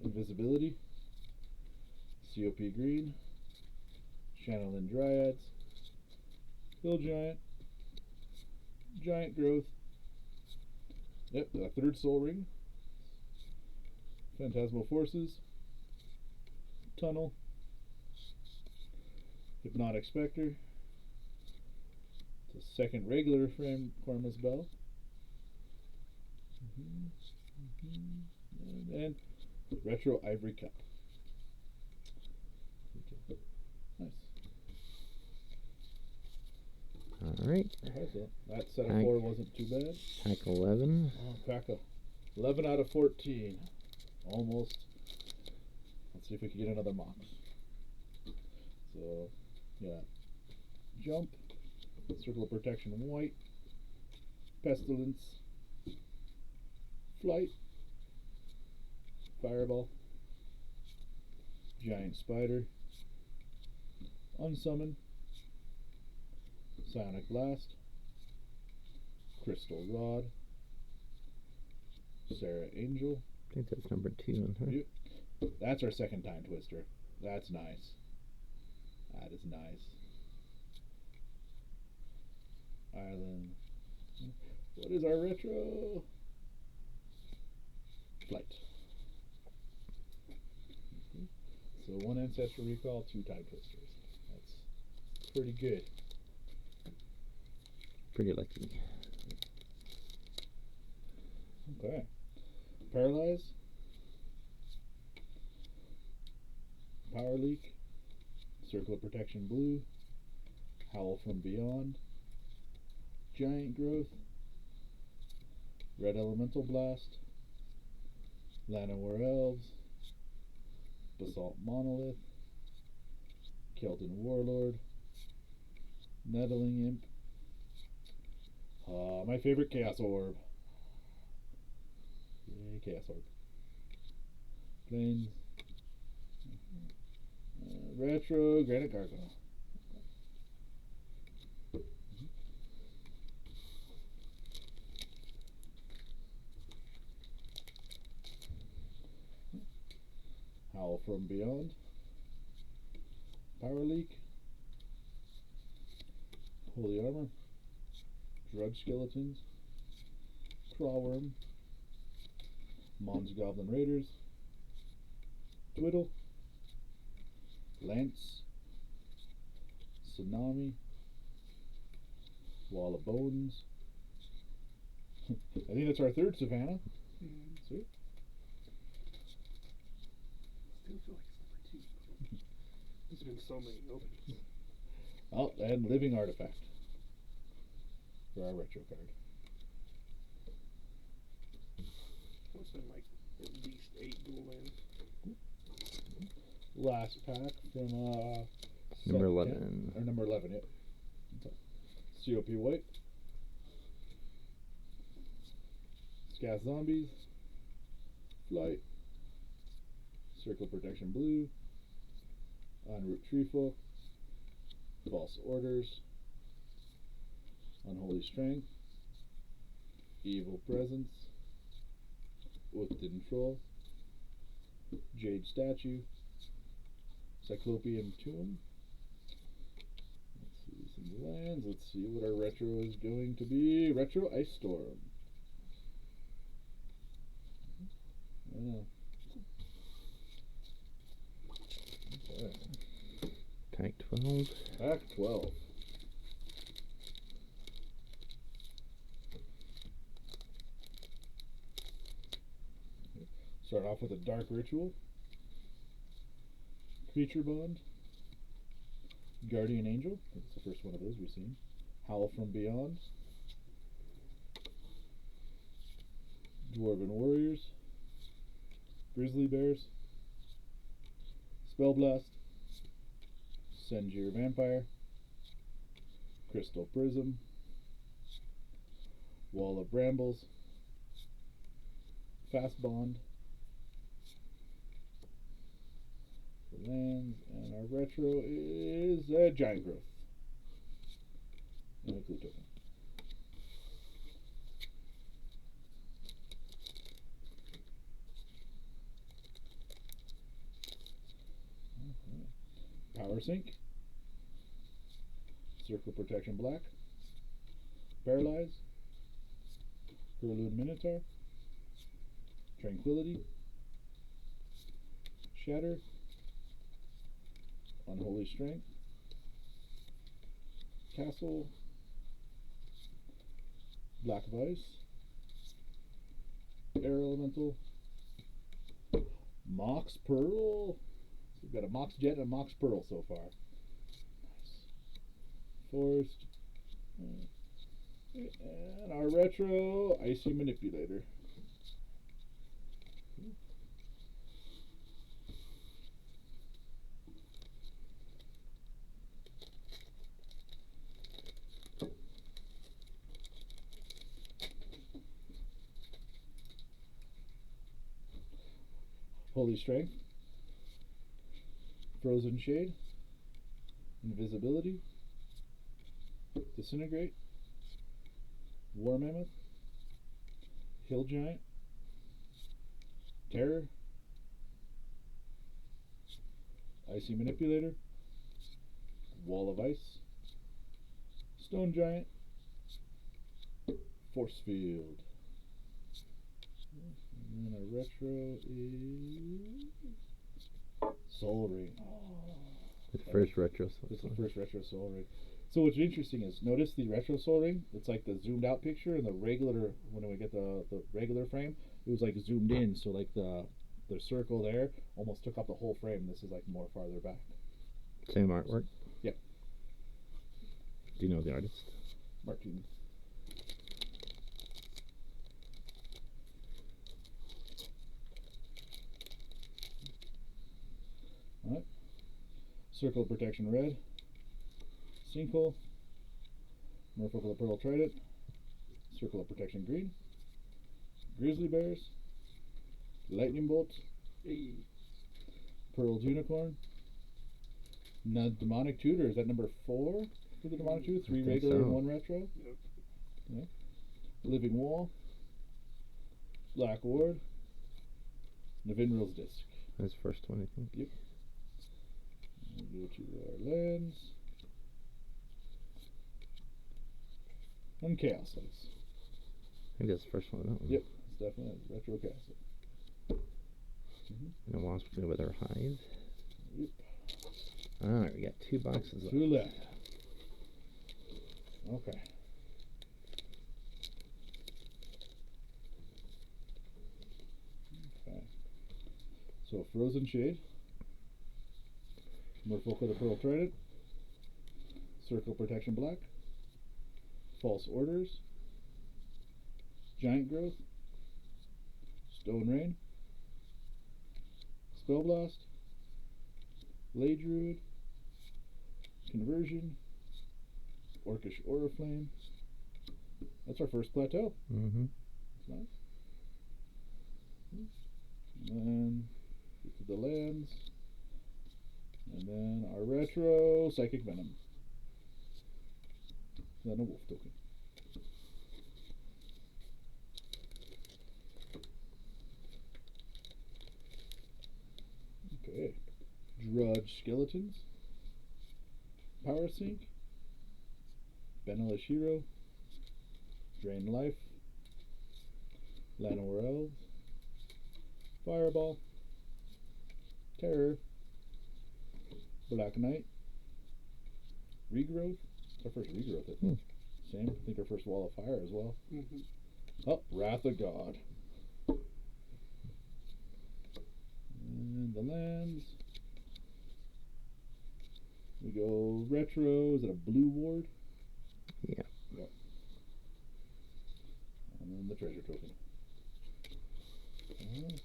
Invisibility, COP Green, Channeling Dryads, Hill Giant, Giant Growth, yep, a third Soul Ring, Phantasmal Forces, Tunnel, Hypnotic Spectre, it's a second regular frame Cormus Bell, and Retro Ivory Cup. Nice.
Alright.
Okay, so that set of
Pack-
4 wasn't too bad.
Pack 11.
Oh, pack of 11 out of 14. Almost. Let's see if we can get another mox. So, yeah. Jump. Circle of Protection white. Pestilence. Flight. Fireball. Giant Spider. Unsummon. Psionic Blast. Crystal Rod. Sarah Angel.
I think that's number 2 on her.
Yep. That's our second time twister. That's nice. That is nice. Ireland. What is our retro? Flight. So 1 Ancestral Recall, 2 Time Twisters. That's pretty good.
Pretty lucky.
Okay. Paralyze. Power Leak. Circle of Protection blue. Howl from Beyond. Giant Growth. Red Elemental Blast. Llanowar Elves. Basalt Monolith. Kelton Warlord. Nettling Imp. My favorite Chaos Orb. Yay, Chaos Orb. Plains. Retro Granite Gargoyle. Howl from Beyond. Power Leak. Holy Armor. Drudge Skeletons. Crawworm. Mons Goblin Raiders. Twiddle. Lance. Tsunami. Wall of Bones. I think that's our third Savannah. Sweet.
Still feel like it's number 2. There's been so many openings.
Oh, and Living Artifact for our retro card.
It's been like at least 8 dual lands.
Last pack from
Number 11.
Or number 11, yep. COP White. Scath Zombies. Flight. Circle Protection blue. Enroute Treefolk. False Orders. Unholy Strength. Evil Presence. Uthden Troll. Jade Statue. Cyclopean Tomb. Let's see some lands. Let's see what our retro is going to be. Retro Ice Storm. Yeah. Okay.
Pack 12.
Pack 12. Start off with a Dark Ritual. Creature Bond. Guardian Angel. That's the first one of those we've seen. Howl from Beyond. Dwarven Warriors, Grizzly Bears, Spellblast, Senjir Vampire, Crystal Prism, Wall of Brambles, Fast Bond, the lands, and our retro is Giant Growth. And a clue token. Power Sync, Circle Protection Black, Paralyze, Hurloon Minotaur, Tranquility, Shatter, Unholy Strength, Castle, Black of Ice, Air Elemental, Mox Pearl. So we've got a Mox Jet and a Mox Pearl so far. Nice. Forest. And our retro Icy Manipulator. Holy Strength, Frozen Shade, Invisibility, Disintegrate, War Mammoth, Hill Giant, Terror, Icy Manipulator, Wall of Ice, Stone Giant, Force Field. And then our retro is Soul Ring. Oh,
The first retro.
This is the first retro Soul Ring. So what's interesting is notice the retro Soul Ring. It's like the zoomed out picture, and the regular when we get the regular frame, it was like zoomed in. So like the circle there almost took up the whole frame. This is like more farther back.
Same artwork.
Yep.
Do you know the artist?
Martin. Alright. Circle of Protection Red. Sinkhole. Merfolk of the Pearl Trident. Circle of Protection Green. Grizzly Bears. Lightning Bolt.
Hey.
Pearled Unicorn. Now, Demonic Tutor, is that number 4 for the Demonic Tutor? 3 regular and 1 retro?
Yep.
Yeah. Living Wall. Black Ward. Navinril's Disc.
That's the first one, I think.
Yep. We'll go to our lands. And Chaos Ice.
I think that's the first one. That one.
Yep, it's definitely a retro Chaos.
And a wasp with her hive.
Yep.
Alright, we got 2 boxes left.
2 left. Okay. Okay. So Frozen Shade. Merfolk of the Pearl Trident. Circle Protection Black. False Orders. Giant Growth. Stone Rain. Spellblast. Ley Druid. Conversion. Orcish Oriflame. That's our first plateau.
Mm-hmm.
That's nice. And then get to the lands. And then our retro Psychic Venom. Then a wolf token. Okay. Drudge Skeletons. Power Sync. Benelish Hero. Drain Life. Llanowar Elves. Fireball. Terror. Black Knight. Regrowth. It's our first regrowth, I think. Same. I think our first Wall of Fire as well. Oh, Wrath of God. And the lands. We go retro. Is it a blue ward?
Yeah.
Yep. And then the treasure token. Okay.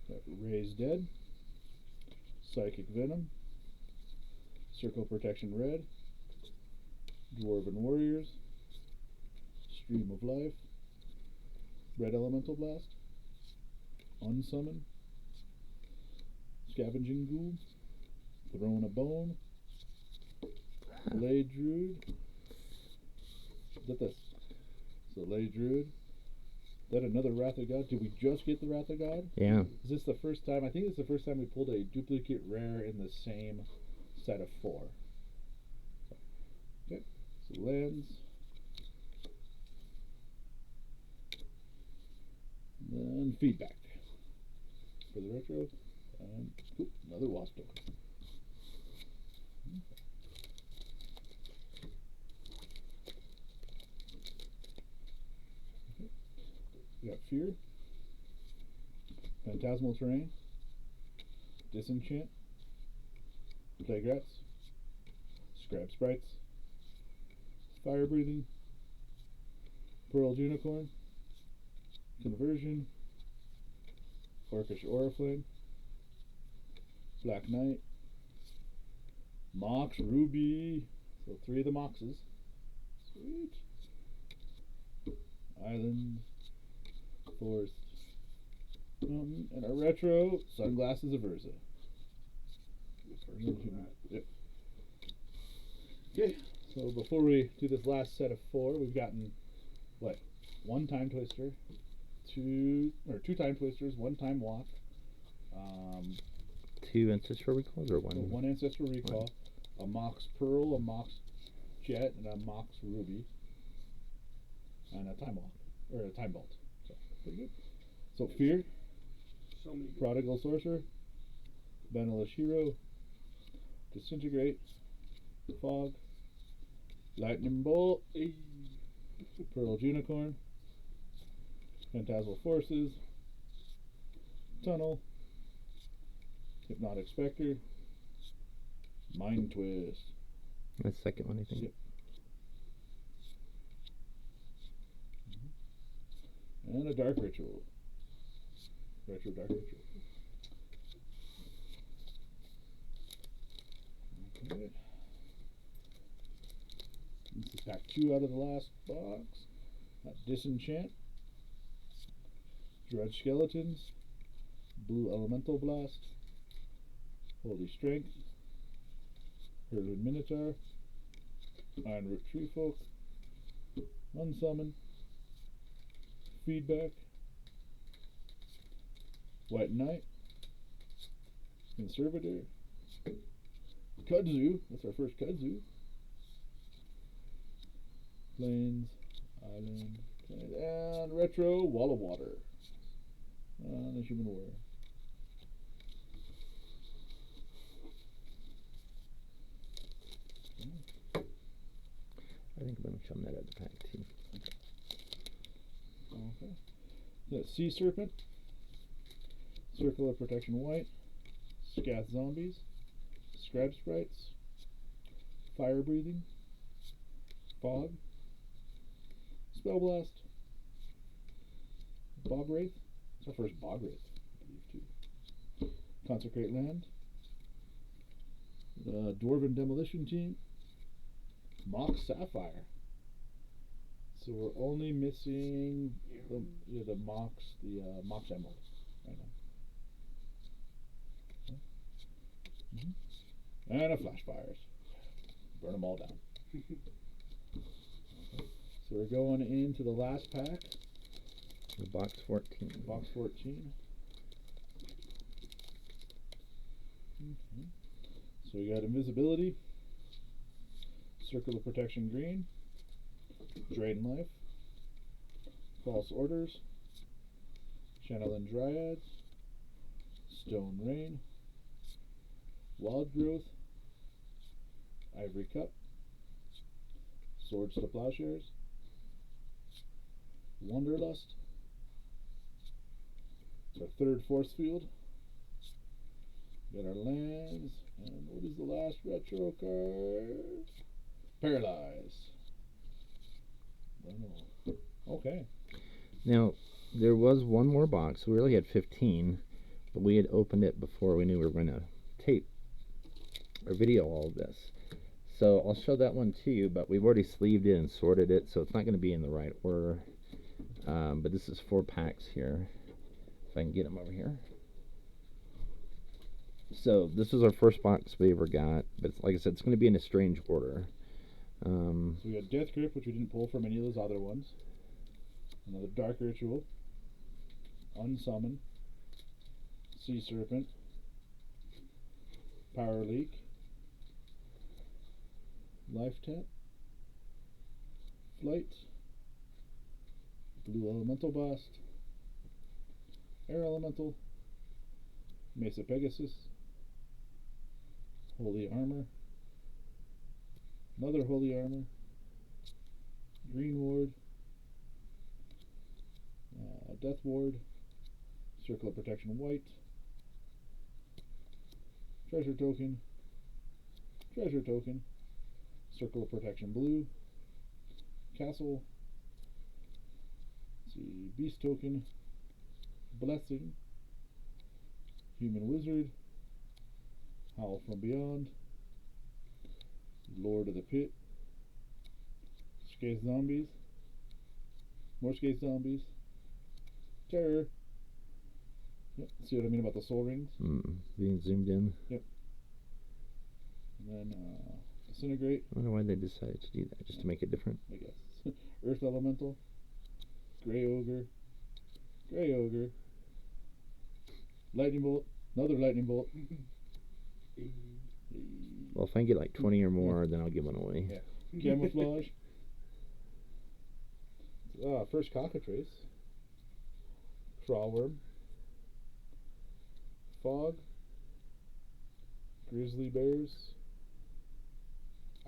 Got Raised Dead, Psychic Venom, Circle Protection Red, Dwarven Warriors, Stream of Life, Red Elemental Blast, Unsummon, Scavenging Ghoul, Throne of Bone, Blade Druid. Look at this. So Blade Druid. Then another Wrath of God. Did we just get the Wrath of God?
Yeah.
Is this the first time? I think it's the first time we pulled a duplicate rare in the same set of 4. Okay. So lands. And feedback for the retro. And another Wasp token. We got Fear, Phantasmal Terrain, Disenchant, Plague Rats, Scrap Sprites, Fire Breathing, Pearled Unicorn, Conversion, Orcish Oriflame, Black Knight, Mox Ruby. So 3 of the Moxes. Sweet. Island, Forest, Mountain, and our retro Sunglasses of Urza. Yep. Okay, so before we do this last set of 4, we've gotten what? 1 Time Twister, 2 Time Twisters, 1 Time Walk,
2 Ancestral Recalls or 1?
so 1 Ancestral Recall, a Mox Pearl, a Mox Jet, and a Mox Ruby, and a Time Walk, or a Time Bolt. So pretty good. So Fear,
So many good
Prodigal Sorcerer, Vanillish Hero, Disintegrate, Fog, Lightning Bolt, Pearled Unicorn, Phantasmal Forces, Tunnel, Hypnotic Spectre, Mind Twist.
That's the second one, I think.
Yep. And a Dark Ritual. Retro Dark Ritual. Okay. This is pack 2 out of the last box. Got Disenchant, Dredge Skeletons, Blue Elemental Blast, Holy Strength, Hurloon Minotaur, Ironroot Treefolk, Unsummon, Feedback, White Knight, Conservator, Kudzu, that's our first Kudzu, Plains, Island, and Retro Wall of Water, and a Human Warrior.
I think I'm going to show them that at the pack too.
Okay. The Sea Serpent, Circle of Protection White, Scath Zombies, Scrap Sprites, Fire Breathing, Fog, Spell Blast, Bog Wraith. It's our first Bog Wraith, I believe, too. Consecrate Land, the Dwarven Demolition Team, Mox Sapphire. So we're only missing the Mox, Mox Emerald right now. And a Flash Fires. Burn them all down. So we're going into the last pack.
The box 14.
Box 14. So we got Invisibility, Circle of Protection Green, Drain Life, False Orders, Channeling Dryads, Stone Rain, Wild Growth, Ivory Cup, Swords to Plowshares, Wanderlust. It's our third force field. Got our lands, and what is the last retro card? Paralyze. Okay.
Now, there was one more box. We really had 15, but we had opened it before we knew we were going to tape or video all of this. So I'll show that one to you, but we've already sleeved it and sorted it, so it's not going to be in the right order. But this is 4 packs here. If I can get them over here. So this is our first box we ever got, but like I said, it's going to be in a strange order.
So we got Death Grip, which we didn't pull from any of those other ones. Another Dark Ritual. Unsummon. Sea Serpent. Power Leak. Life Tap. Flight. Blue Elemental Blast. Air Elemental. Mesa Pegasus. Holy Armor. Another Holy Armor. Green Ward. Death Ward. Circle of Protection White. Treasure Token. Treasure Token. Circle of Protection Blue. Castle. Let's see. Beast Token. Blessing. Human Wizard. Howl from Beyond. Lord of the Pit. Scathe Zombies. More Scathe Zombies. Terror. Yep. See what I mean about the soul rings?
Being zoomed in.
Yep. And then Disintegrate.
I wonder why they decided to do that, just to make it different.
I guess. Earth Elemental. Grey Ogre. Grey Ogre. Lightning Bolt. Another Lightning Bolt.
Well, if I can get like 20 or more, then I'll give one away.
Yeah. Camouflage. First Cockatrice. Crawworm. Fog. Grizzly Bears.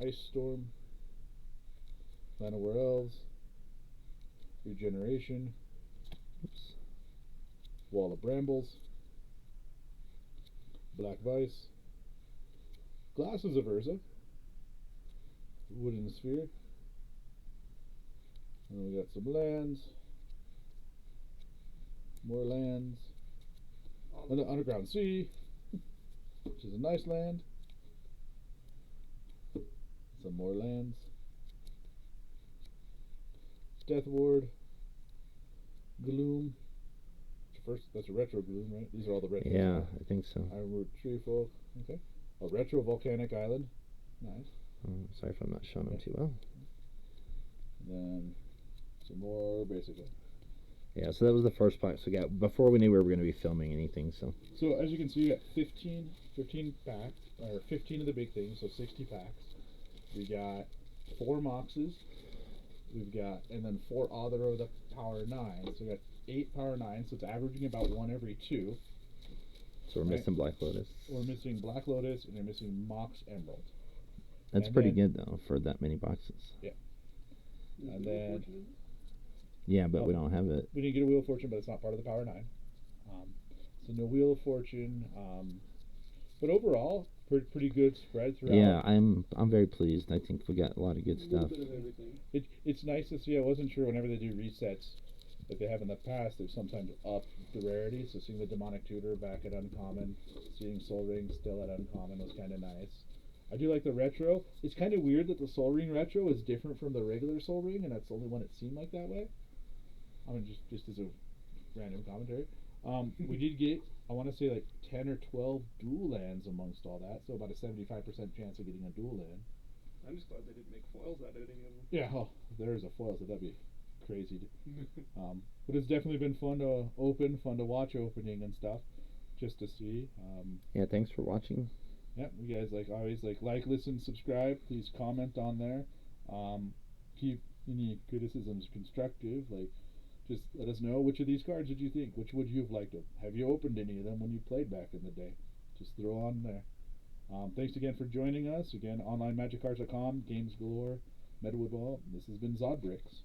Ice Storm. Llanowar Elves. Regeneration.
Oops.
Wall of Brambles. Black Vice. Glasses of Urza. Wooden Sphere. And we got some lands. More lands. Underground Sea, which is a nice land. Some more lands. Death Ward. Gloom. First, that's a retro Gloom, right? These are all the retro.
Yeah, I think so.
Ironwood Tree Folk. Okay. A retro Volcanic Island. Nice.
Sorry if I'm not showing them too well.
And then some more basic ones.
Yeah, so that was the first box we got before we knew we were going to be filming anything. So
as you can see, we got 15 packs, or 15 of the big things, so 60 packs. We got 4 Moxes. We've got, and then 4 other of the Power 9. So we got 8 Power 9s, so it's averaging about 1 every 2.
we're missing Black Lotus.
We're missing Black Lotus, and we're missing Mox Emerald.
That's
and
pretty
then,
good though for that many boxes.
Yeah. And then.
Yeah, but we don't have it.
We didn't get a Wheel of Fortune, but it's not part of the Power 9. So no Wheel of Fortune. But overall, pretty good spread throughout.
Yeah, I'm very pleased. I think we got a lot of good stuff.
Bit of everything.
It's nice to see. I wasn't sure whenever they do resets that they have in the past, they've sometimes upped the rarity. So seeing the Demonic Tutor back at Uncommon, seeing Soul Ring still at Uncommon was kind of nice. I do like the retro. It's kind of weird that the Soul Ring retro is different from the regular Soul Ring, and that's the only one it seemed like that way. I mean, just as a random commentary. We did get, I want to say, like 10 or 12 dual lands amongst all that, so about a 75% chance of getting a dual land.
I'm just glad they didn't make foils out of any of them.
Yeah, if there is a foil, so that'd be crazy. But it's definitely been fun to open, fun to watch opening and stuff, just to see.
Yeah, thanks for watching.
Yeah, you guys always like, listen, subscribe. Please comment on there. Keep any criticisms constructive. Just let us know which of these cards did you think. Which would you have liked them? Have you opened any of them when you played back in the day? Just throw on there. Thanks again for joining us. Again, onlinemagic.com, Games Galore, Meadowwood Ball. This has been Zodbricks.